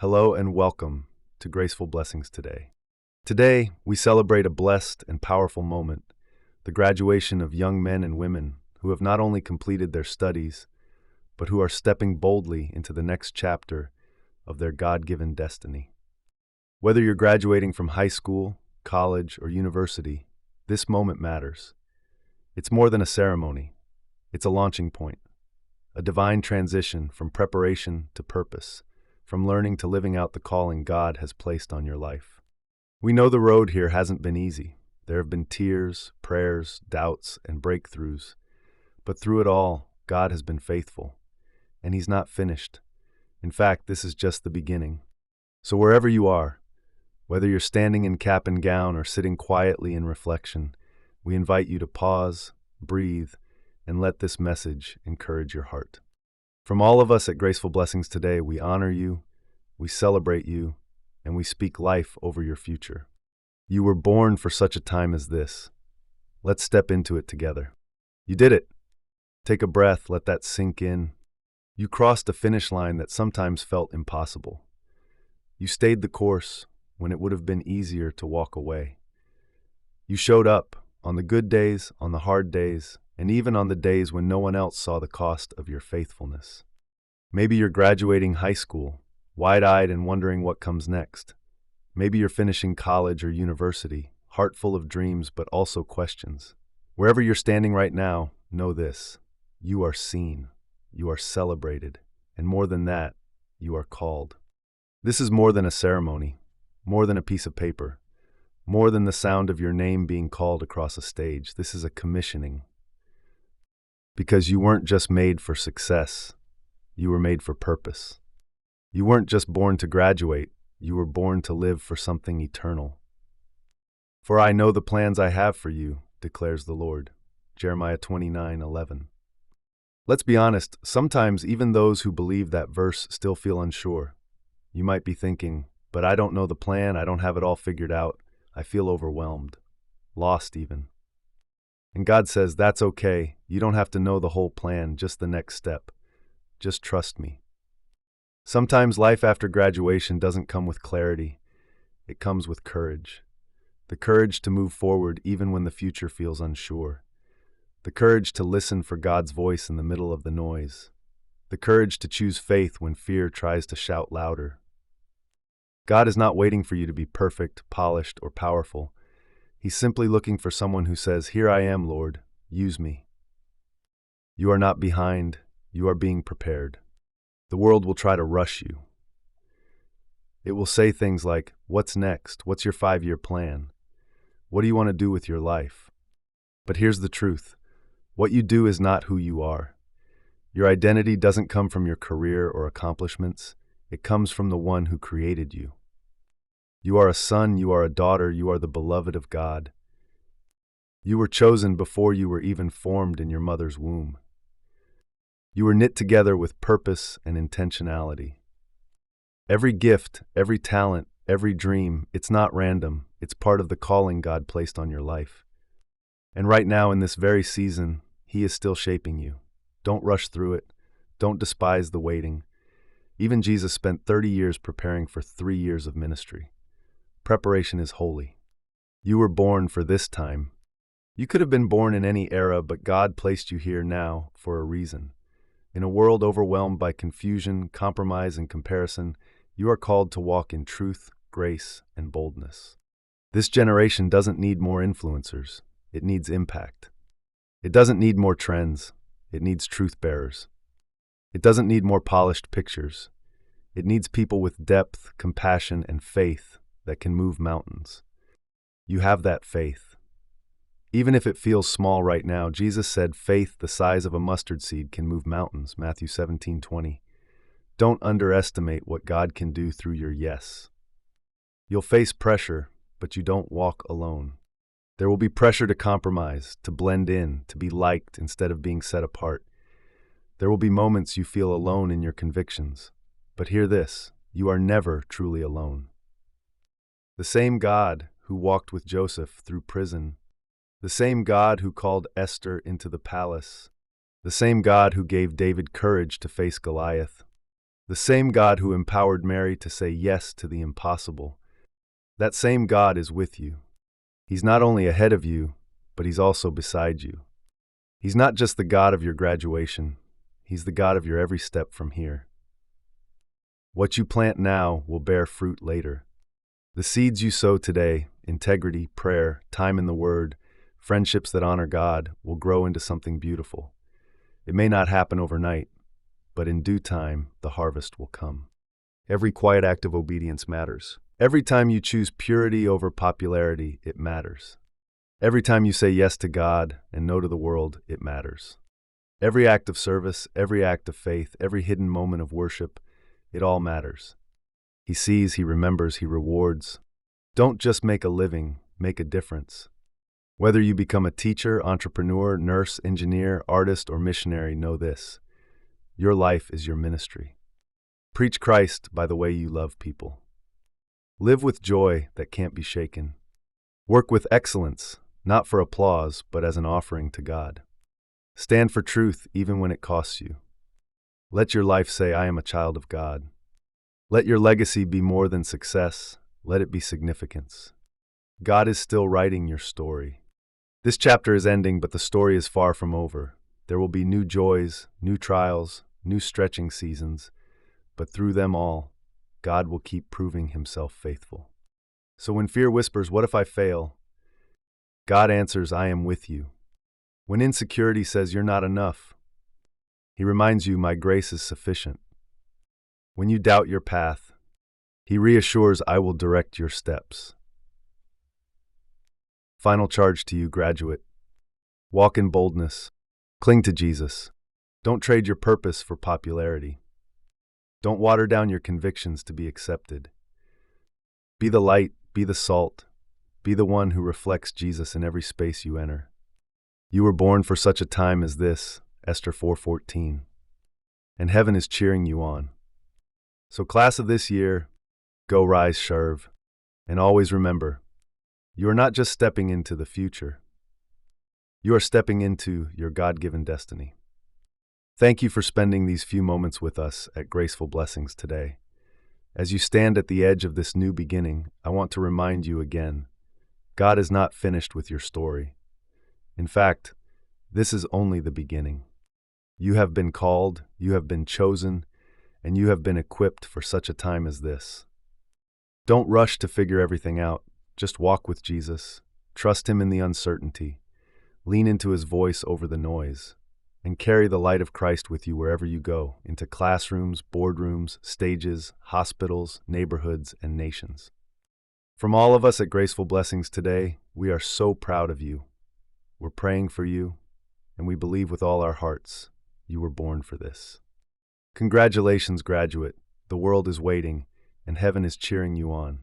Hello and welcome to Graceful Blessings Today. Today, we celebrate a blessed and powerful moment, the graduation of young men and women who have not only completed their studies, but who are stepping boldly into the next chapter of their God-given destiny. Whether you're graduating from high school, college, or university, this moment matters. It's more than a ceremony. It's a launching point, a divine transition from preparation to purpose, from learning to living out the calling God has placed on your life. We know the road here hasn't been easy. There have been tears, prayers, doubts, and breakthroughs. But through it all, God has been faithful. And He's not finished. In fact, this is just the beginning. So wherever you are, whether you're standing in cap and gown or sitting quietly in reflection, we invite you to pause, breathe, and let this message encourage your heart. From all of us at Graceful Blessings Today, we honor you, we celebrate you, and we speak life over your future. You were born for such a time as this. Let's step into it together. You did it. Take a breath, let that sink in. You crossed a finish line that sometimes felt impossible. You stayed the course when it would have been easier to walk away. You showed up on the good days, on the hard days, and even on the days when no one else saw the cost of your faithfulness. Maybe you're graduating high school, wide-eyed and wondering what comes next. Maybe you're finishing college or university, heart full of dreams but also questions. Wherever you're standing right now, know this: you are seen, you are celebrated, and more than that, you are called. This is more than a ceremony, more than a piece of paper, more than the sound of your name being called across a stage. This is a commissioning. Because you weren't just made for success, you were made for purpose. You weren't just born to graduate, you were born to live for something eternal. For I know the plans I have for you, declares the Lord. Jeremiah 29:11. Let's be honest, sometimes even those who believe that verse still feel unsure. You might be thinking, but I don't know the plan, I don't have it all figured out, I feel overwhelmed, lost even. And God says, that's okay. You don't have to know the whole plan, just the next step. Just trust me. Sometimes life after graduation doesn't come with clarity. It comes with courage. The courage to move forward even when the future feels unsure. The courage to listen for God's voice in the middle of the noise. The courage to choose faith when fear tries to shout louder. God is not waiting for you to be perfect, polished, or powerful. He's simply looking for someone who says, "Here I am, Lord, use me." You are not behind, you are being prepared. The world will try to rush you. It will say things like, "What's next? What's your 5-year plan? What do you want to do with your life?" But here's the truth. What you do is not who you are. Your identity doesn't come from your career or accomplishments. It comes from the one who created you. You are a son, you are a daughter, you are the beloved of God. You were chosen before you were even formed in your mother's womb. You were knit together with purpose and intentionality. Every gift, every talent, every dream, it's not random. It's part of the calling God placed on your life. And right now in this very season, He is still shaping you. Don't rush through it. Don't despise the waiting. Even Jesus spent 30 years preparing for 3 years of ministry. Preparation is holy. You were born for this time. You could have been born in any era, but God placed you here now for a reason. In a world overwhelmed by confusion, compromise, and comparison, you are called to walk in truth, grace, and boldness. This generation doesn't need more influencers. It needs impact. It doesn't need more trends. It needs truth bearers. It doesn't need more polished pictures. It needs people with depth, compassion, and faith that can move mountains. You have that faith. Even if it feels small right now, Jesus said faith the size of a mustard seed can move mountains, Matthew 17:20. Don't underestimate what God can do through your yes. You'll face pressure, but you don't walk alone. There will be pressure to compromise, to blend in, to be liked instead of being set apart. There will be moments you feel alone in your convictions. But hear this, you are never truly alone. The same God who walked with Joseph through prison, the same God who called Esther into the palace, the same God who gave David courage to face Goliath, The same God who empowered Mary to say yes to the impossible, that same God is with you. He's not only ahead of you, but He's also beside you. He's not just the God of your graduation, He's the God of your every step from here. What you plant now will bear fruit later. The seeds you sow today, integrity, prayer, time in the Word, friendships that honor God, will grow into something beautiful. It may not happen overnight, but in due time, the harvest will come. Every quiet act of obedience matters. Every time you choose purity over popularity, it matters. Every time you say yes to God and no to the world, it matters. Every act of service, every act of faith, every hidden moment of worship, it all matters. He sees, He remembers, He rewards. Don't just make a living, make a difference. Whether you become a teacher, entrepreneur, nurse, engineer, artist, or missionary, know this: your life is your ministry. Preach Christ by the way you love people. Live with joy that can't be shaken. Work with excellence, not for applause, but as an offering to God. Stand for truth even when it costs you. Let your life say, I am a child of God. Let your legacy be more than success. Let it be significance. God is still writing your story. This chapter is ending, but the story is far from over. There will be new joys, new trials, new stretching seasons, but through them all, God will keep proving Himself faithful. So when fear whispers, what if I fail? God answers, I am with you. When insecurity says you're not enough, He reminds you, my grace is sufficient. When you doubt your path, He reassures, I will direct your steps. Final charge to you, graduate. Walk in boldness. Cling to Jesus. Don't trade your purpose for popularity. Don't water down your convictions to be accepted. Be the light, be the salt, be the one who reflects Jesus in every space you enter. You were born for such a time as this, Esther 4:14, and heaven is cheering you on. So class of this year, go rise, serve, and always remember, you are not just stepping into the future. You are stepping into your God-given destiny. Thank you for spending these few moments with us at Graceful Blessings today. As you stand at the edge of this new beginning, I want to remind you again, God is not finished with your story. In fact, this is only the beginning. You have been called, you have been chosen, and you have been equipped for such a time as this. Don't rush to figure everything out. Just walk with Jesus, trust Him in the uncertainty, lean into His voice over the noise, and carry the light of Christ with you wherever you go, into classrooms, boardrooms, stages, hospitals, neighborhoods, and nations. From all of us at Graceful Blessings Today, we are so proud of you. We're praying for you, and we believe with all our hearts you were born for this. Congratulations, graduate. The world is waiting, and heaven is cheering you on.